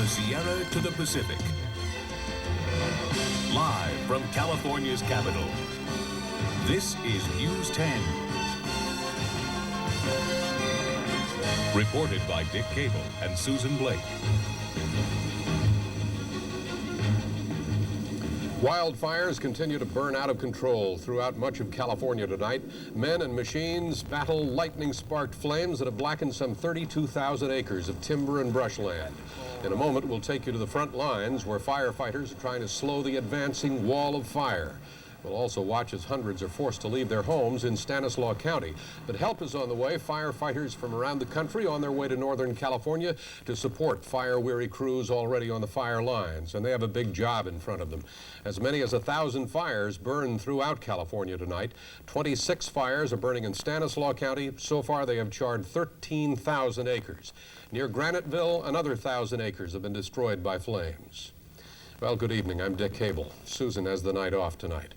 the Sierra to the Pacific. Live from California's capital, this is News 10. Reported by Dick Cable and Susan Blake. Wildfires continue to burn out of control throughout much of California tonight. Men and machines battle lightning-sparked flames that have blackened some 32,000 acres of timber and brushland. In a moment, we'll take you to the front lines where firefighters are trying to slow the advancing wall of fire. We'll also watch as hundreds are forced to leave their homes in Stanislaus County. But help is on the way. Firefighters from around the country on their way to Northern California to support fire-weary crews already on the fire lines. And they have a big job in front of them. As many as 1,000 fires burn throughout California tonight. 26 fires are burning in Stanislaus County. So far, they have charred 13,000 acres. Near Graniteville, another 1,000 acres have been destroyed by flames. Well, good evening. I'm Dick Cable. Susan has the night off tonight.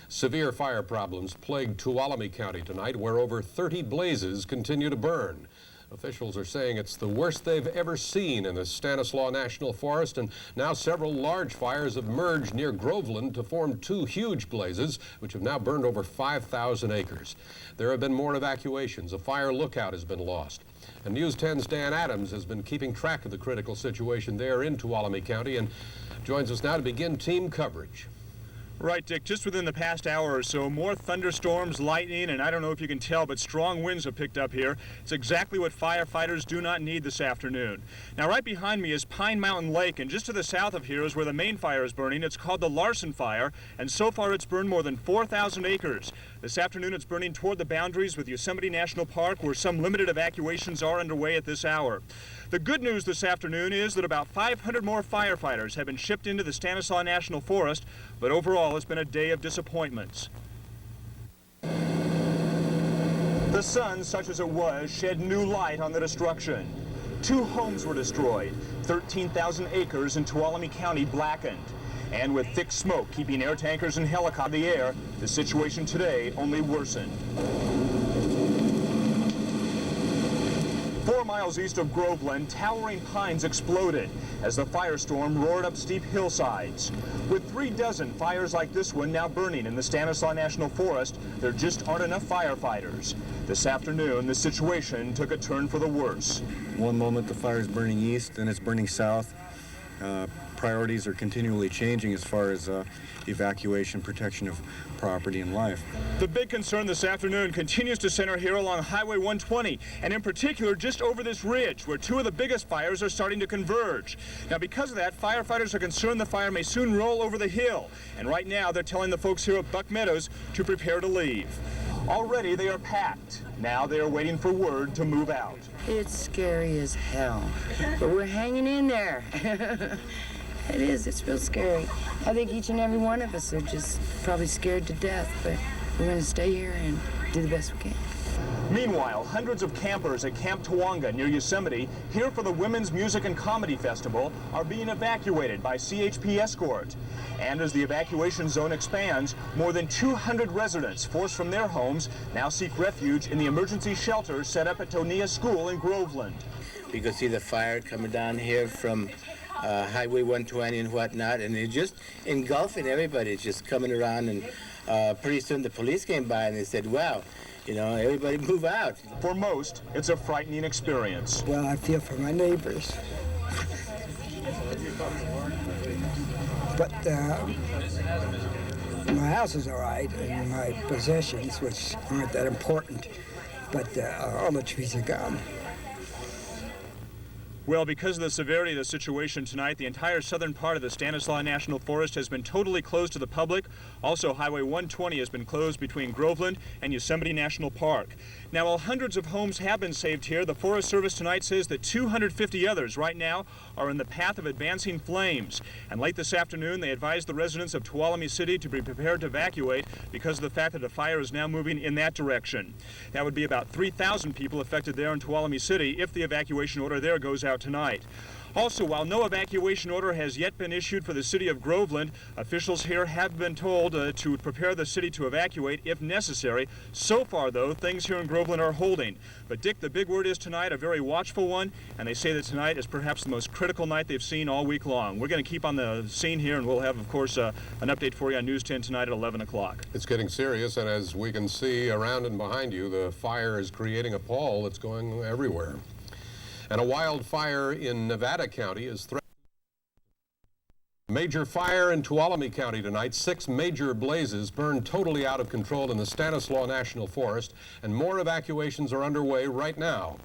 Severe fire problems plagued Tuolumne County tonight, where over 30 blazes continue to burn. Officials are saying it's the worst they've ever seen in the Stanislaus National Forest, and now several large fires have merged near Groveland to form two huge blazes, which have now burned over 5,000 acres. There have been more evacuations. A fire lookout has been lost. And News 10's Dan Adams has been keeping track of the critical situation there in Tuolumne County and joins us now to begin team coverage. Right, Dick, just within the past hour or so, more thunderstorms, lightning, and I don't know if you can tell, but strong winds have picked up here. It's exactly what firefighters do not need this afternoon. Now, right behind me is Pine Mountain Lake, and just to the south of here is where the main fire is burning. It's called the Larson Fire, and so far it's burned more than 4,000 acres. This afternoon it's burning toward the boundaries with Yosemite National Park, where some limited evacuations are underway at this hour. The good news this afternoon is that about 500 more firefighters have been shipped into the Stanislaus National Forest, but overall it's been a day of disappointments. The sun, such as it was, shed new light on the destruction. 2 homes were destroyed, 13,000 acres in Tuolumne County blackened. And with thick smoke keeping air tankers and helicopters in the air, the situation today only worsened. 4 miles east of Groveland, towering pines exploded as the firestorm roared up steep hillsides. With 36 fires like this one now burning in the Stanislaus National Forest, there just aren't enough firefighters. This afternoon, the situation took a turn for the worse. One moment the fire is burning east, then it's burning south. Priorities are continually changing as far as evacuation, protection of property and life. The big concern this afternoon continues to center here along Highway 120, and in particular just over this ridge where 2 of the biggest fires are starting to converge. Now, because of that, firefighters are concerned the fire may soon roll over the hill, and right now they're telling the folks here at Buck Meadows to prepare to leave. Already they are packed. Now they are waiting for word to move out. It's scary as hell, but we're hanging in there. It is, it's real scary. I think each and every one of us are just probably scared to death, but we're going to stay here and do the best we can. Meanwhile, hundreds of campers at Camp Tawonga near Yosemite, here for the Women's Music and Comedy Festival, are being evacuated by CHP escort. And as the evacuation zone expands, more than 200 residents forced from their homes now seek refuge in the emergency shelter set up at Tonia School in Groveland. You can see the fire coming down here from Highway 120 and whatnot, and it's just engulfing everybody. It's just coming around, and pretty soon the police came by and they said, wow, you know, everybody move out. For most, it's a frightening experience. Well, I feel for my neighbors. But my house is all right, and my possessions, which aren't that important, but all the trees are gone. Well, because of the severity of the situation tonight, the entire southern part of the Stanislaus National Forest has been totally closed to the public. Also, Highway 120 has been closed between Groveland and Yosemite National Park. Now, while hundreds of homes have been saved here, the Forest Service tonight says that 250 others right now are in the path of advancing flames. And late this afternoon, they advised the residents of Tuolumne City to be prepared to evacuate because of the fact that a fire is now moving in that direction. That would be about 3,000 people affected there in Tuolumne City if the evacuation order there goes out out tonight. Also, while no evacuation order has yet been issued for the city of Groveland, officials here have been told to prepare the city to evacuate if necessary. So far, though, things here in Groveland are holding. But Dick, the big word is tonight, a very watchful one, and they say that tonight is perhaps the most critical night they've seen all week long. We're going to keep on the scene here, and we'll have, of course, an update for you on News 10 tonight at 11 o'clock. It's getting serious, and as we can see around and behind you, the fire is creating a pall that's going everywhere. And a wildfire in Nevada County is threatening. Major fire in Tuolumne County tonight. 6 major blazes burned totally out of control in the Stanislaus National Forest, and more evacuations are underway right now.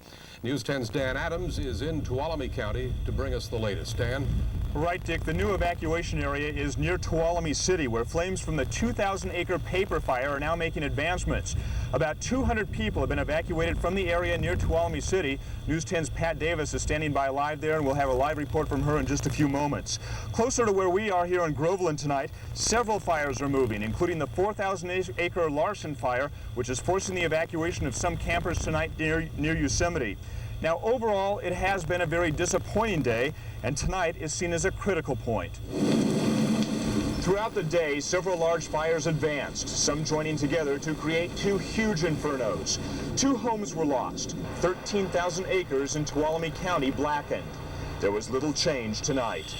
News 10's Dan Adams is in Tuolumne County to bring us the latest. Dan? Right, Dick. The new evacuation area is near Tuolumne City, where flames from the 2,000-acre paper fire are now making advancements. About 200 people have been evacuated from the area near Tuolumne City. News 10's Pat Davis is standing by live there, and we'll have a live report from her in just a few moments. Closer to where we are here in Groveland tonight, several fires are moving, including the 4,000-acre Larson fire, which is forcing the evacuation of some campers tonight near Yosemite. Now, overall, it has been a very disappointing day, and tonight is seen as a critical point. Throughout the day, several large fires advanced, some joining together to create 2 huge infernos. 2 homes were lost, 13,000 acres in Tuolumne County blackened. There was little change tonight.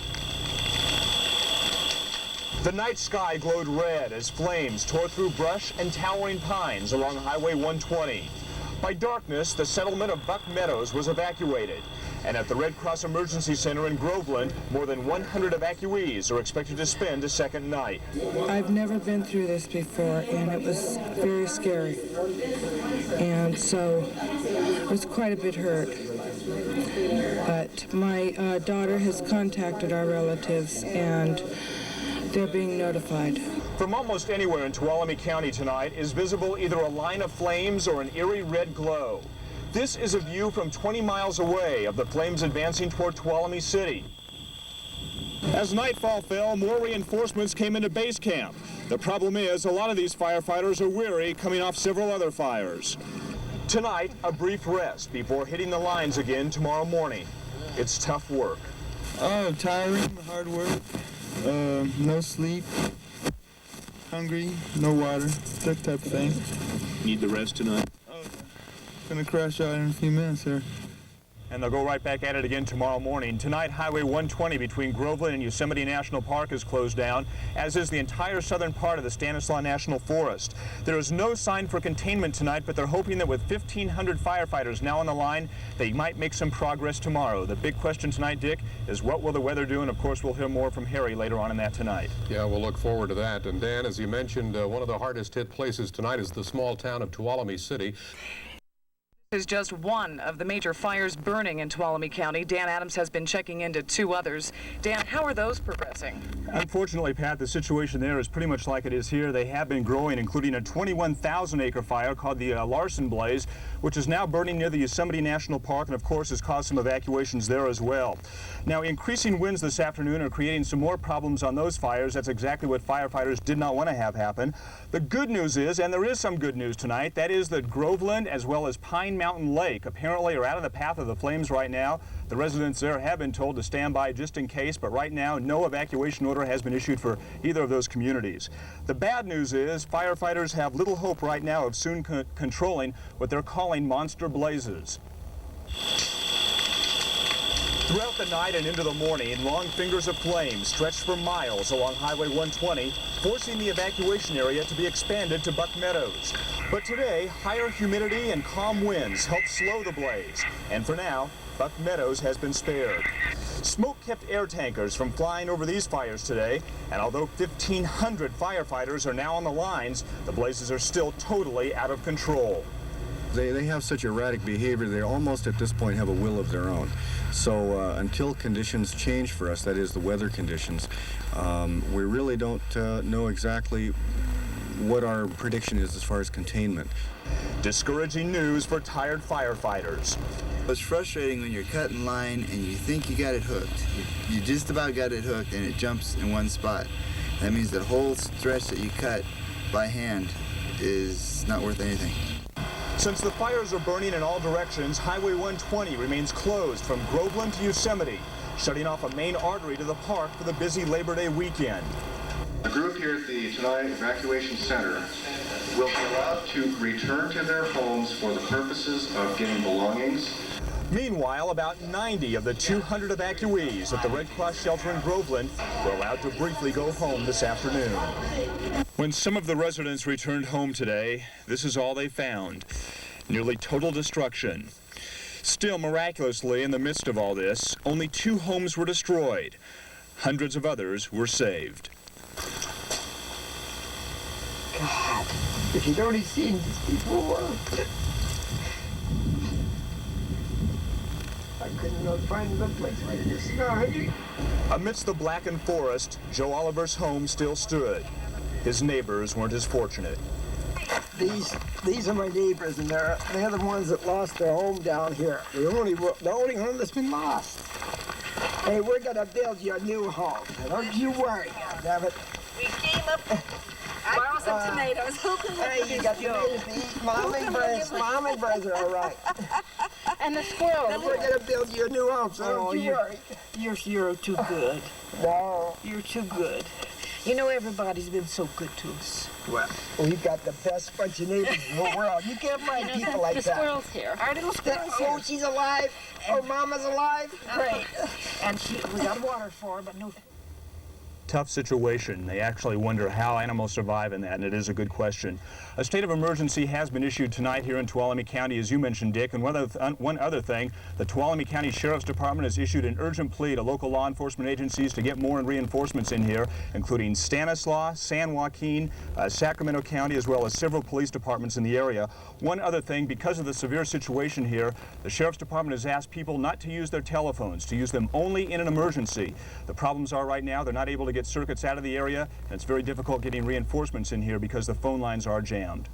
The night sky glowed red as flames tore through brush and towering pines along Highway 120. By darkness, the settlement of Buck Meadows was evacuated. And at the Red Cross Emergency Center in Groveland, more than 100 evacuees are expected to spend a second night. I've never been through this before, and it was very scary. And so I was quite a bit hurt. But my daughter has contacted our relatives, and they're being notified. From almost anywhere in Tuolumne County tonight is visible either a line of flames or an eerie red glow. This is a view from 20 miles away of the flames advancing toward Tuolumne City. As nightfall fell, more reinforcements came into base camp. The problem is a lot of these firefighters are weary, coming off several other fires. Tonight, a brief rest before hitting the lines again tomorrow morning. It's tough work. Oh, tiring, hard work, no sleep, hungry, no water, that type of thing. Need the rest tonight? Oh, gonna crash out in a few minutes here. And they'll go right back at it again tomorrow morning. Tonight, Highway 120 between Groveland and Yosemite National Park is closed down, as is the entire southern part of the Stanislaus National Forest. There is no sign for containment tonight, but they're hoping that with 1,500 firefighters now on the line, they might make some progress tomorrow. The big question tonight, Dick, is what will the weather do? And of course, we'll hear more from Harry later on in that tonight. Yeah, we'll look forward to that. And Dan, as you mentioned, one of the hardest hit places tonight is the small town of Tuolumne City. Is just one of the major fires burning in Tuolumne County. Dan Adams has been checking into 2 others. Dan, how are those progressing? Unfortunately, Pat, the situation there is pretty much like it is here. They have been growing, including a 21,000-acre fire called the Larson Blaze, which is now burning near the Yosemite National Park and, of course, has caused some evacuations there as well. Now, increasing winds this afternoon are creating some more problems on those fires. That's exactly what firefighters did not want to have happen. The good news is, and there is some good news tonight, that is that Groveland as well as Pine Mountain Lake apparently are out of the path of the flames right now. The residents there have been told to stand by just in case, but right now no evacuation order has been issued for either of those communities. The bad news is firefighters have little hope right now of soon controlling what they're calling monster blazes. Throughout the night and into the morning, long fingers of flame stretched for miles along Highway 120, forcing the evacuation area to be expanded to Buck Meadows. But today, higher humidity and calm winds helped slow the blaze. And for now, Buck Meadows has been spared. Smoke kept air tankers from flying over these fires today, and although 1,500 firefighters are now on the lines, the blazes are still totally out of control. They have such erratic behavior, they almost at this point have a will of their own. So until conditions change for us, that is the weather conditions, we really don't know exactly what our prediction is as far as containment. Discouraging news for tired firefighters. It's frustrating when you're cutting line and you think you got it hooked. You just about got it hooked and it jumps in one spot. That means the whole stretch that you cut by hand is not worth anything. Since the fires are burning in all directions, Highway 120 remains closed from Groveland to Yosemite, shutting off a main artery to the park for the busy Labor Day weekend. The group here at the Tenaya Evacuation Center will be allowed to return to their homes for the purposes of getting belongings. Meanwhile, about 90 of the 200 evacuees at the Red Cross shelter in Groveland were allowed to briefly go home this afternoon. When some of the residents returned home today, this is all they found: nearly total destruction. Still, miraculously, in the midst of all this, only 2 homes were destroyed. Hundreds of others were saved. God, if you'd only seen this before. I couldn't not find the place like this. No, Amidst the blackened forest, Joe Oliver's home still stood. His neighbors weren't as fortunate. These are my neighbors, and they're the ones that lost their home down here. The only home that's been lost. Hey, we're gonna build you a new home. Don't you worry, damn it. We came up. Borrow some tomatoes. Hey, you got tomatoes to eat. Mom and Buzz are all right. And the squirrels. And we're gonna build you a new home, so don't you worry. You're too good. No. You're too good. You know, everybody's been so good to us. Well, we've got the best bunch of neighbors in the world. You can't find people like that. The squirrel's here. Our little squirrel's here. Oh, she's alive. Oh, Mama's alive. Great. And we got water for her, but no. Tough situation. They actually wonder how animals survive in that, and it is a good question. A state of emergency has been issued tonight here in Tuolumne County, as you mentioned, Dick. And one other thing, the Tuolumne County Sheriff's Department has issued an urgent plea to local law enforcement agencies to get more reinforcements in here, including Stanislaus, San Joaquin, Sacramento County, as well as several police departments in the area. One other thing, because of the severe situation here, the Sheriff's Department has asked people not to use their telephones, to use them only in an emergency. The problems are right now, they're not able to get circuits out of the area, and it's very difficult getting reinforcements in here because the phone lines are jammed.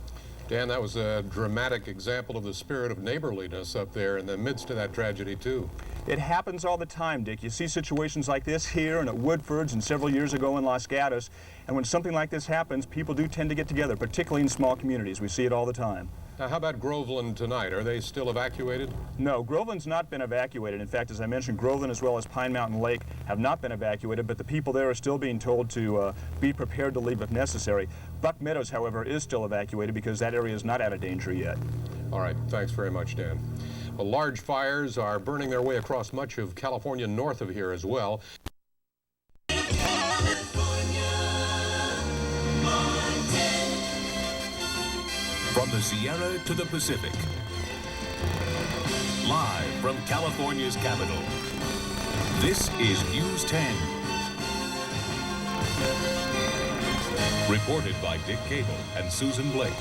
Dan, that was a dramatic example of the spirit of neighborliness up there in the midst of that tragedy, too. It happens all the time, Dick. You see situations like this here and at Woodford's and several years ago in Los Gatos, and when something like this happens, people do tend to get together, particularly in small communities. We see it all the time. Now, how about Groveland tonight? Are they still evacuated? No, Groveland's not been evacuated. In fact, as I mentioned, Groveland as well as Pine Mountain Lake have not been evacuated, but the people there are still being told to be prepared to leave if necessary. Buck Meadows, however, is still evacuated because that area is not out of danger yet. All right, thanks very much, Dan. Well, large fires are burning their way across much of California north of here as well. From the Sierra to the Pacific. Live from California's capital. This is News 10. Reported by Dick Cable and Susan Blake.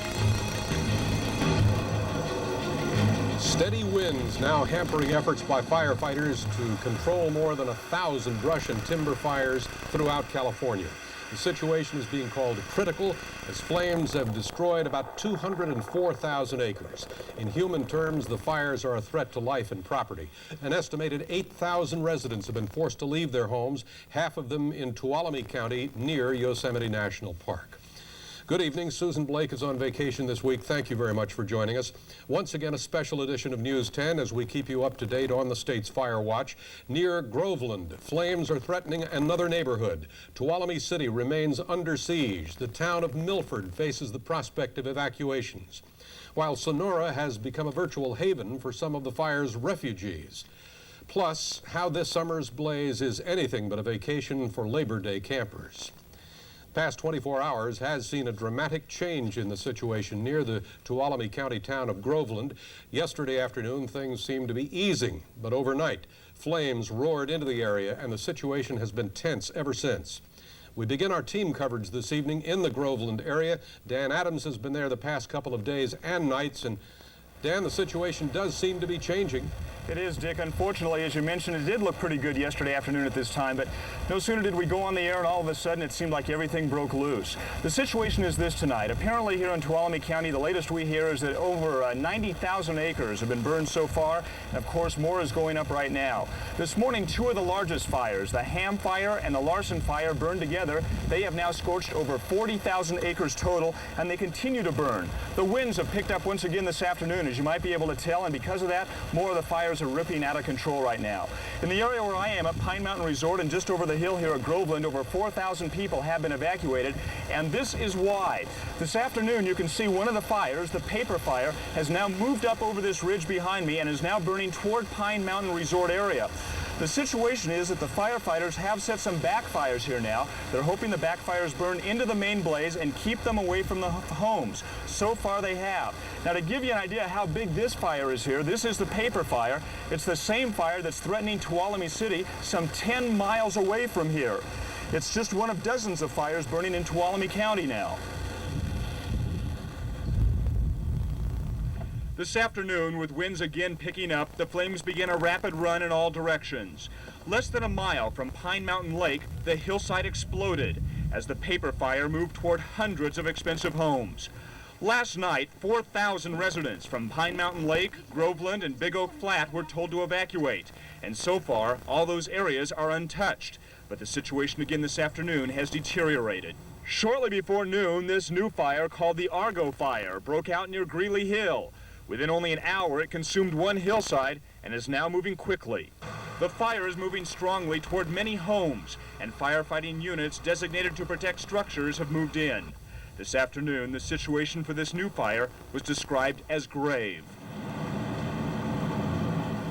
Steady winds now hampering efforts by firefighters to control more than 1,000 brush and timber fires throughout California. The situation is being called critical as flames have destroyed about 204,000 acres. In human terms, the fires are a threat to life and property. An estimated 8,000 residents have been forced to leave their homes, half of them in Tuolumne County near Yosemite National Park. Good evening. Susan Blake is on vacation this week. Thank you very much for joining us. Once again, a special edition of News 10 as we keep you up to date on the state's fire watch. Near Groveland, flames are threatening another neighborhood. Tuolumne City remains under siege. The town of Milford faces the prospect of evacuations, while Sonora has become a virtual haven for some of the fire's refugees. Plus, how this summer's blaze is anything but a vacation for Labor Day campers. Past 24 hours has seen a dramatic change in the situation near the Tuolumne County town of Groveland. Yesterday afternoon, things seemed to be easing, but overnight, flames roared into the area, and the situation has been tense ever since. We begin our team coverage this evening in the Groveland area. Dan Adams has been there the past couple of days and nights, and Dan, the situation does seem to be changing. It is, Dick. Unfortunately, as you mentioned, it did look pretty good yesterday afternoon at this time, but no sooner did we go on the air and all of a sudden it seemed like everything broke loose. The situation is this tonight. Apparently here in Tuolumne County, the latest we hear is that over 90,000 acres have been burned so far, and of course more is going up right now. This morning, two of the largest fires, the Ham Fire and the Larson Fire, burned together. They have now scorched over 40,000 acres total, and they continue to burn. The winds have picked up once again this afternoon, as you might be able to tell, and because of that, more of the fires are ripping out of control right now. In the area where I am at Pine Mountain Resort and just over the hill here at Groveland, over 4,000 people have been evacuated, and this is why. This afternoon you can see one of the fires, the paper fire, has now moved up over this ridge behind me and is now burning toward Pine Mountain Resort area. The situation is that the firefighters have set some backfires here now. They're hoping the backfires burn into the main blaze and keep them away from the homes. So far they have. Now, to give you an idea how big this fire is here, this is the paper fire. It's the same fire that's threatening Tuolumne City some 10 miles away from here. It's just one of dozens of fires burning in Tuolumne County now. This afternoon, with winds again picking up, the flames began a rapid run in all directions. Less than a mile from Pine Mountain Lake, the hillside exploded as the paper fire moved toward hundreds of expensive homes. Last night, 4,000 residents from Pine Mountain Lake, Groveland, and Big Oak Flat were told to evacuate. And so far, all those areas are untouched. But the situation again this afternoon has deteriorated. Shortly before noon, this new fire, called the Argo Fire, broke out near Greeley Hill. Within only an hour, it consumed one hillside and is now moving quickly. The fire is moving strongly toward many homes, and firefighting units designated to protect structures have moved in. This afternoon, the situation for this new fire was described as grave.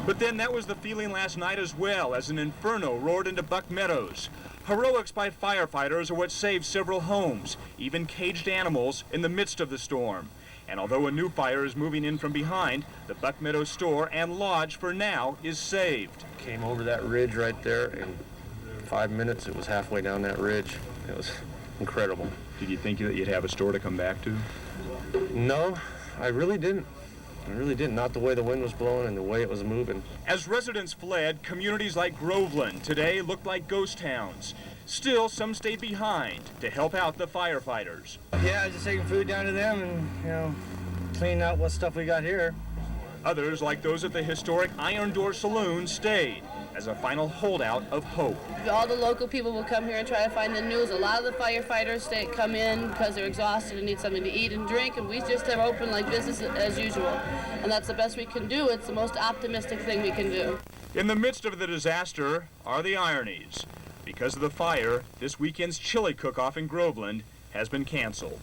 But then that was the feeling last night as well, as an inferno roared into Buck Meadows. Heroics by firefighters are what saved several homes, even caged animals, in the midst of the storm. And although a new fire is moving in from behind, the Buck Meadows store and lodge for now is saved. Came over that ridge right there in 5 minutes. It was halfway down that ridge. It was incredible. Did you think that you'd have a store to come back to? No, I really didn't. Not the way the wind was blowing and the way it was moving. As residents fled, communities like Groveland today looked like ghost towns. Still, some stayed behind to help out the firefighters. Yeah, just taking food down to them and, cleaning out what stuff we got here. Others, like those at the historic Iron Door Saloon, stayed as a final holdout of hope. All the local people will come here and try to find the news. A lot of the firefighters come in because they're exhausted and need something to eat and drink, and we just have open like business as usual. And that's the best we can do. It's the most optimistic thing we can do. In the midst of the disaster are the ironies. Because of the fire, this weekend's chili cook-off in Groveland has been canceled.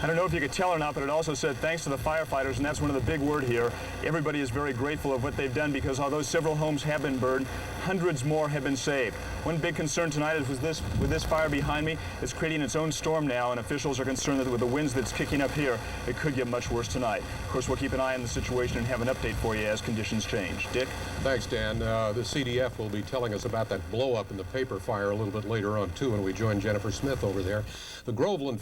I don't know if you could tell or not, but it also said thanks to the firefighters, and that's one of the big words here. Everybody is very grateful of what they've done because although several homes have been burned, hundreds more have been saved. One big concern tonight is with this fire behind me, it's creating its own storm now, and officials are concerned that with the winds that's kicking up here, it could get much worse tonight. Of course, we'll keep an eye on the situation and have an update for you as conditions change. Dick? Thanks, Dan. The CDF will be telling us about that blow-up in the paper fire a little bit later on, too, when we join Jennifer Smith over there. The Groveland...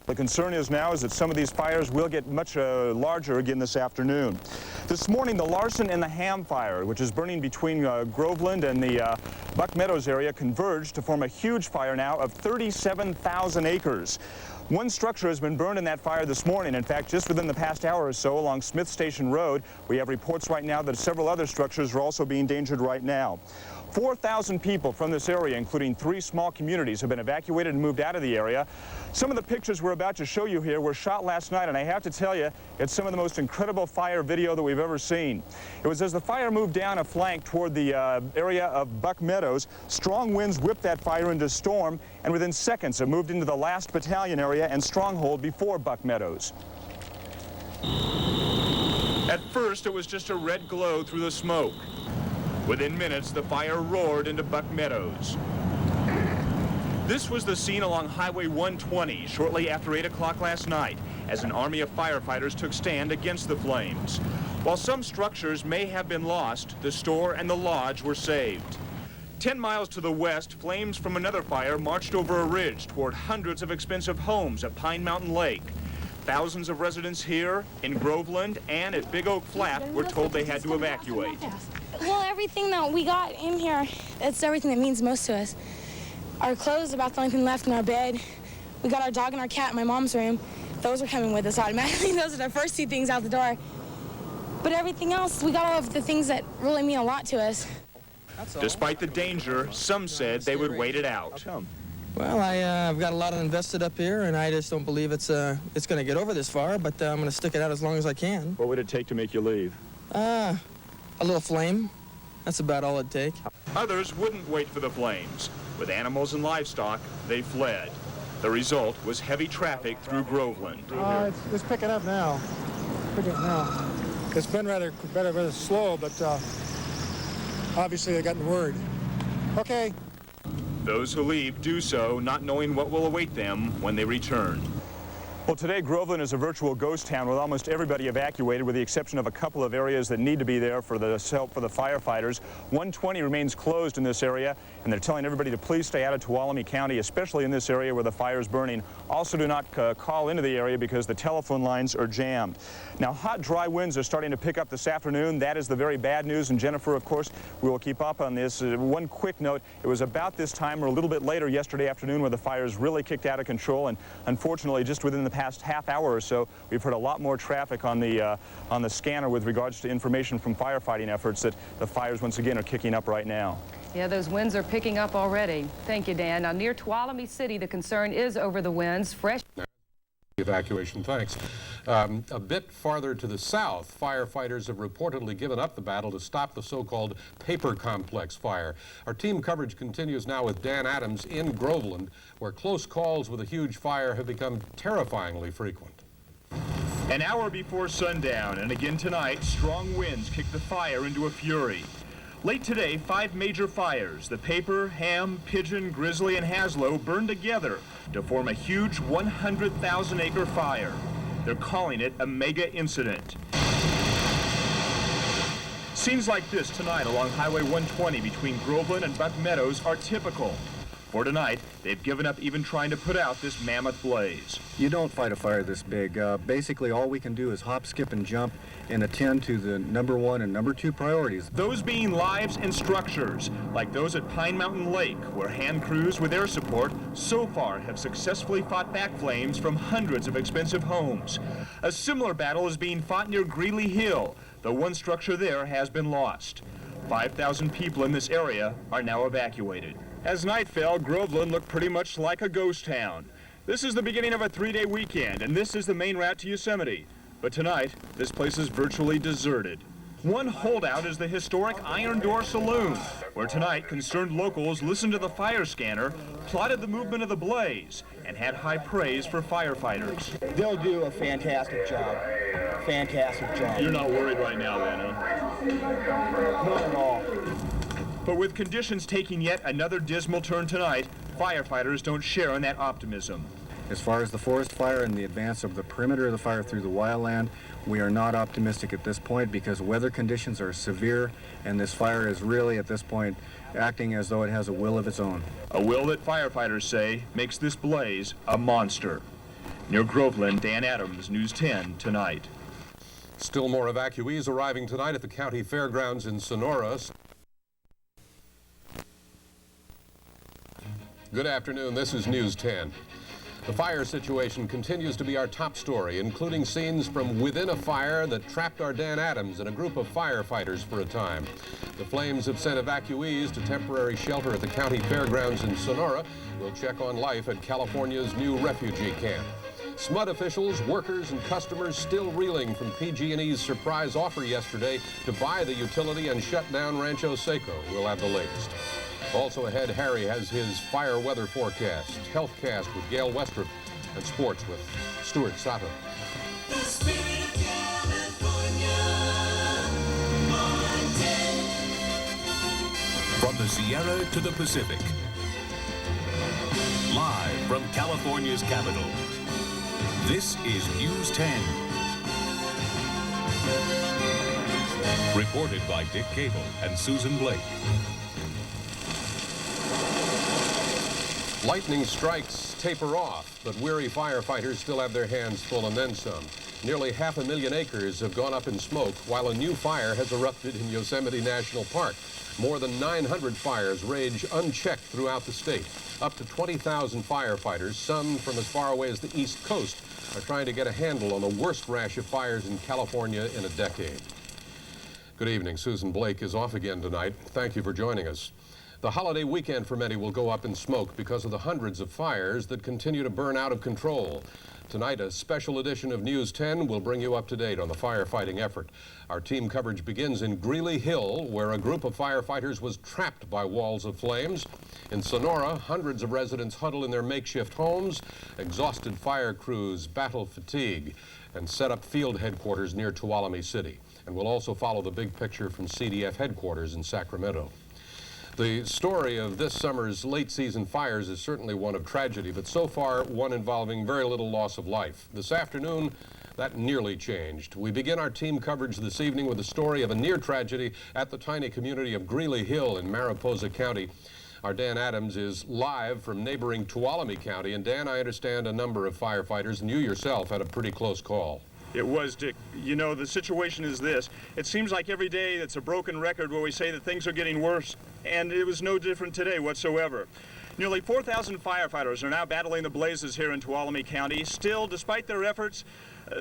The concern is now that some of these fires will get much larger again this afternoon. This morning, the Larson and the Ham Fire, which is burning between Groveland and the Buck Meadows area, converged to form a huge fire now of 37,000 acres. One structure has been burned in that fire this morning. In fact, just within the past hour or so along Smith Station Road, we have reports right now that several other structures are also being endangered right now. 4,000 people from this area, including 3 small communities, have been evacuated and moved out of the area. Some of the pictures we're about to show you here were shot last night, and I have to tell you, it's some of the most incredible fire video that we've ever seen. It was as the fire moved down a flank toward the area of Buck Meadows, strong winds whipped that fire into storm, and within seconds it moved into the last battalion area and stronghold before Buck Meadows. At first, it was just a red glow through the smoke. Within minutes, the fire roared into Buck Meadows. This was the scene along Highway 120 shortly after 8 o'clock last night as an army of firefighters took stand against the flames. While some structures may have been lost, the store and the lodge were saved. 10 miles to the west, flames from another fire marched over a ridge toward hundreds of expensive homes at Pine Mountain Lake. Thousands of residents here in Groveland and at Big Oak Flat were told they had to evacuate. Well, everything that we got in here, it's everything that means most to us. Our clothes, about the only thing left in our bed. We got our dog and our cat in my mom's room. Those are coming with us automatically. Those are the first two things out the door. But everything else, we got all of the things that really mean a lot to us. Despite the danger, some said they would wait it out. Well, I've got a lot invested up here, and I just don't believe it's going to get over this far, but I'm going to stick it out as long as I can. What would it take to make you leave? A little flame. That's about all it'd take. Others wouldn't wait for the flames. With animals and livestock, they fled. The result was heavy traffic through Groveland. It's picking up now. It's been rather slow, but obviously they've gotten word. Okay. Those who leave do so not knowing what will await them when they return. Well, today Groveland is a virtual ghost town with almost everybody evacuated, with the exception of a couple of areas that need to be there for the help for the firefighters. 120 remains closed in this area, and they're telling everybody to please stay out of Tuolumne County, especially in this area where the fire is burning. Also, do not call into the area because the telephone lines are jammed. Now, hot, dry winds are starting to pick up this afternoon. That is the very bad news, and Jennifer, of course, we will keep up on this. One quick note, it was about this time or a little bit later yesterday afternoon where the fires really kicked out of control, and unfortunately, just within the past half hour or so, we've heard a lot more traffic on the scanner with regards to information from firefighting efforts that the fires once again are kicking up right now. Yeah, those winds are picking up already. Thank you, Dan. Now, near Tuolumne City, the concern is over the winds. Fresh Evacuation, thanks. A bit farther to the south, firefighters have reportedly given up the battle to stop the so-called Paper Complex Fire. Our team coverage continues now with Dan Adams in Groveland, where close calls with a huge fire have become terrifyingly frequent. An hour before sundown, and again tonight, strong winds kicked the fire into a fury. Late today, 5 major fires, the Paper, Ham, Pigeon, Grizzly, and Haslow, burned together to form a huge 100,000-acre fire. They're calling it a mega incident. Scenes like this tonight along Highway 120 between Groveland and Buck Meadows are typical. For tonight, they've given up even trying to put out this mammoth blaze. You don't fight a fire this big. Basically, all we can do is hop, skip, and jump and attend to the number 1 and number 2 priorities. Those being lives and structures, like those at Pine Mountain Lake, where hand crews with air support so far have successfully fought back flames from hundreds of expensive homes. A similar battle is being fought near Greeley Hill, though one structure there has been lost. 5,000 people in this area are now evacuated. As night fell, Groveland looked pretty much like a ghost town. This is the beginning of a 3-day weekend, and this is the main route to Yosemite. But tonight, this place is virtually deserted. One holdout is the historic Iron Door Saloon, where tonight concerned locals listened to the fire scanner, plotted the movement of the blaze, and had high praise for firefighters. They'll do a fantastic job. Fantastic job. You're not worried right now, then, huh? Not at all. But with conditions taking yet another dismal turn tonight, firefighters don't share in that optimism. As far as the forest fire and the advance of the perimeter of the fire through the wildland, we are not optimistic at this point because weather conditions are severe and this fire is really at this point acting as though it has a will of its own. A will that firefighters say makes this blaze a monster. Near Groveland, Dan Adams, News 10 tonight. Still more evacuees arriving tonight at the county fairgrounds in Sonora. Good afternoon, this is News 10. The fire situation continues to be our top story, including scenes from within a fire that trapped our Dan Adams and a group of firefighters for a time. The flames have sent evacuees to temporary shelter at the county fairgrounds in Sonora. We'll check on life at California's new refugee camp. SMUD officials, workers, and customers still reeling from PG&E's surprise offer yesterday to buy the utility and shut down Rancho Seco. We'll have the latest. Also ahead, Harry has his fire weather forecast, Healthcast with Gail Westrup, and sports with Stuart Sato. From the Sierra to the Pacific, live from California's capital, this is News 10. Reported by Dick Cable and Susan Blake. Lightning strikes taper off, but weary firefighters still have their hands full and then some. Nearly 500,000 acres have gone up in smoke, while a new fire has erupted in Yosemite National Park. More than 900 fires rage unchecked throughout the state. Up to 20,000 firefighters, some from as far away as the East Coast, are trying to get a handle on the worst rash of fires in California in a decade. Good evening. Susan Blake is off again tonight. Thank you for joining us. The holiday weekend for many will go up in smoke because of the hundreds of fires that continue to burn out of control. Tonight, a special edition of News 10 will bring you up to date on the firefighting effort. Our team coverage begins in Greeley Hill, where a group of firefighters was trapped by walls of flames. In Sonora, hundreds of residents huddle in their makeshift homes. Exhausted fire crews battle fatigue and set up field headquarters near Tuolumne City. And we'll also follow the big picture from CDF headquarters in Sacramento. The story of this summer's late season fires is certainly one of tragedy, but so far one involving very little loss of life. This afternoon, that nearly changed. We begin our team coverage this evening with the story of a near tragedy at the tiny community of Greeley Hill in Mariposa County. Our Dan Adams is live from neighboring Tuolumne County. And Dan, I understand a number of firefighters, and you yourself had a pretty close call. It was, Dick. You know, the situation is this. It seems like every day it's a broken record where we say that things are getting worse, and it was no different today whatsoever. Nearly 4,000 firefighters are now battling the blazes here in Tuolumne County. Still, despite their efforts,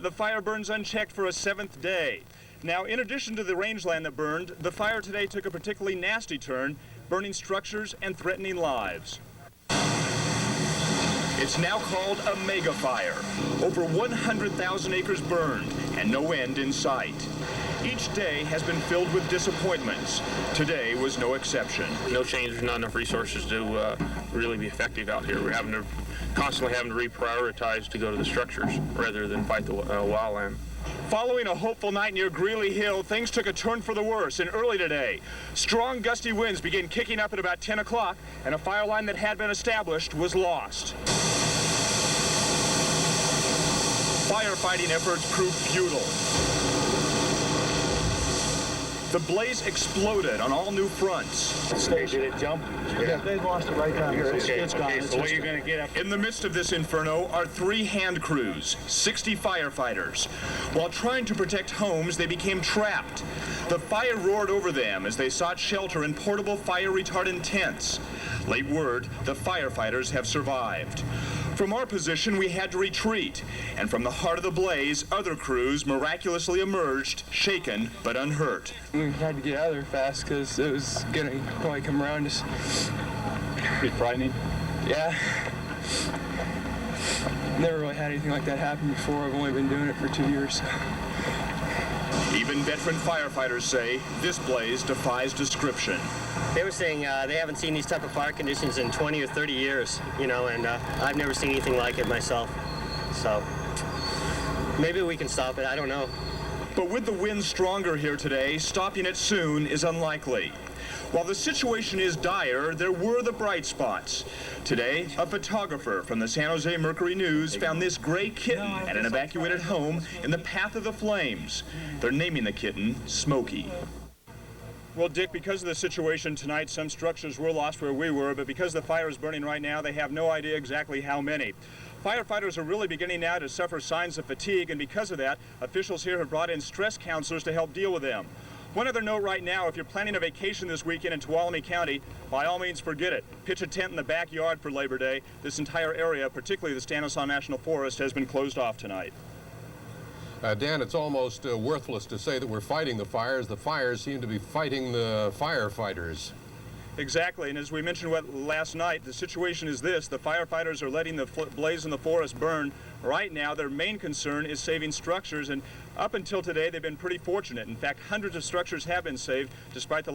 the fire burns unchecked for a 7th day. Now, in addition to the rangeland that burned, the fire today took a particularly nasty turn, burning structures and threatening lives. It's now called a mega fire. Over 100,000 acres burned and no end in sight. Each day has been filled with disappointments. Today was no exception. No change. There's not enough resources to really be effective out here. We're constantly having to reprioritize to go to the structures rather than fight the wildland. Following a hopeful night near Greeley Hill, things took a turn for the worse. And early today, strong gusty winds began kicking up at about 10 o'clock, and a fire line that had been established was lost. Firefighting efforts proved futile. The blaze exploded on all new fronts. Did it jump? Yeah. They lost it right down here. It's gone. So what you're going to get up? In the midst of this inferno are 3 hand crews, 60 firefighters. While trying to protect homes, they became trapped. The fire roared over them as they sought shelter in portable fire-retardant tents. Late word, the firefighters have survived. From our position, we had to retreat, and from the heart of the blaze, other crews miraculously emerged, shaken but unhurt. We had to get out of there fast because it was going to probably come around us. Pretty frightening. Yeah. Never really had anything like that happen before. I've only been doing it for 2 years. So. Even veteran firefighters say this blaze defies description. They were saying they haven't seen these type of fire conditions in 20 or 30 years, you know, and I've never seen anything like it myself. So maybe we can stop it. I don't know. But with the wind stronger here today, stopping it soon is unlikely. While the situation is dire, there were the bright spots. Today, a photographer from the San Jose Mercury News found this gray kitten at an evacuated home in the path of the flames. They're naming the kitten Smokey. Well, Dick, because of the situation tonight, some structures were lost where we were, but because the fire is burning right now, they have no idea exactly how many. Firefighters are really beginning now to suffer signs of fatigue, and because of that, officials here have brought in stress counselors to help deal with them. One other note right now, if you're planning a vacation this weekend in Tuolumne County, by all means forget it. Pitch a tent in the backyard for Labor Day. This entire area, particularly the Stanislaus National Forest, has been closed off tonight. Dan, it's almost worthless to say that we're fighting the fires. The fires seem to be fighting the firefighters. Exactly, and as we mentioned last night, the situation is this. The firefighters are letting the blaze in the forest burn. Right now, their main concern is saving structures, and up until today, they've been pretty fortunate. In fact, hundreds of structures have been saved, despite the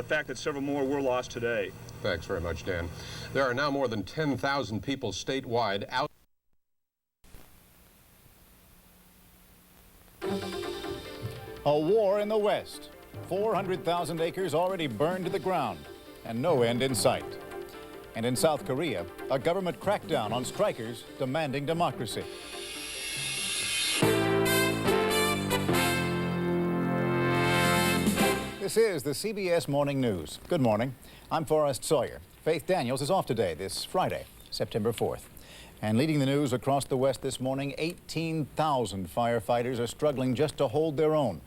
fact that several more were lost today. Thanks very much, Dan. There are now more than 10,000 people statewide out. A war in the West. 400,000 acres already burned to the ground, and no end in sight. And in South Korea, a government crackdown on strikers demanding democracy. This is the CBS Morning News. Good morning. I'm Forrest Sawyer. Faith Daniels is off today, this Friday, September 4th. And leading the news across the West this morning, 18,000 firefighters are struggling just to hold their own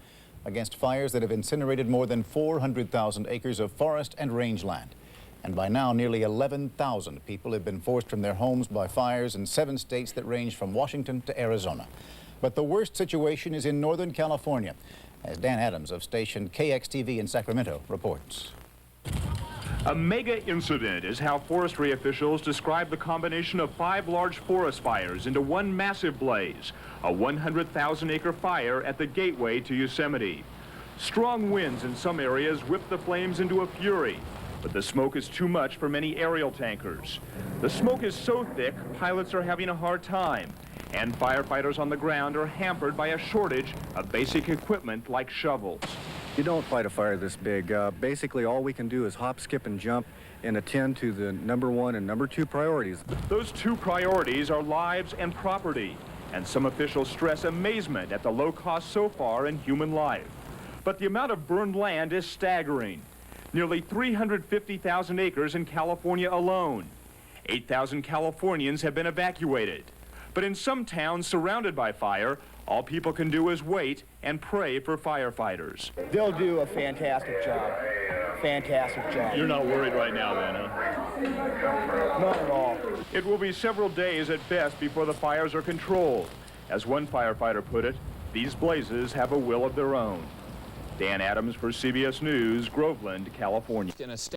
against fires that have incinerated more than 400,000 acres of forest and rangeland. And by now, nearly 11,000 people have been forced from their homes by fires in 7 states that range from Washington to Arizona. But the worst situation is in Northern California, as Dan Adams of station KXTV in Sacramento reports. A mega incident is how forestry officials describe the combination of 5 large forest fires into one massive blaze, a 100,000-acre fire at the gateway to Yosemite. Strong winds in some areas whip the flames into a fury, but the smoke is too much for many aerial tankers. The smoke is so thick, pilots are having a hard time, and firefighters on the ground are hampered by a shortage of basic equipment like shovels. You don't fight a fire this big. Basically, all we can do is hop, skip, and jump and attend to the number 1 and number 2 priorities. Those 2 priorities are lives and property, and some officials stress amazement at the low cost so far in human life. But the amount of burned land is staggering. Nearly 350,000 acres in California alone. 8,000 Californians have been evacuated. But in some towns surrounded by fire, all people can do is wait and pray for firefighters. They'll do a fantastic job. Fantastic job. You're not worried right now then, huh? Not at all. It will be several days at best before the fires are controlled. As one firefighter put it, these blazes have a will of their own. Dan Adams for CBS News, Groveland, California.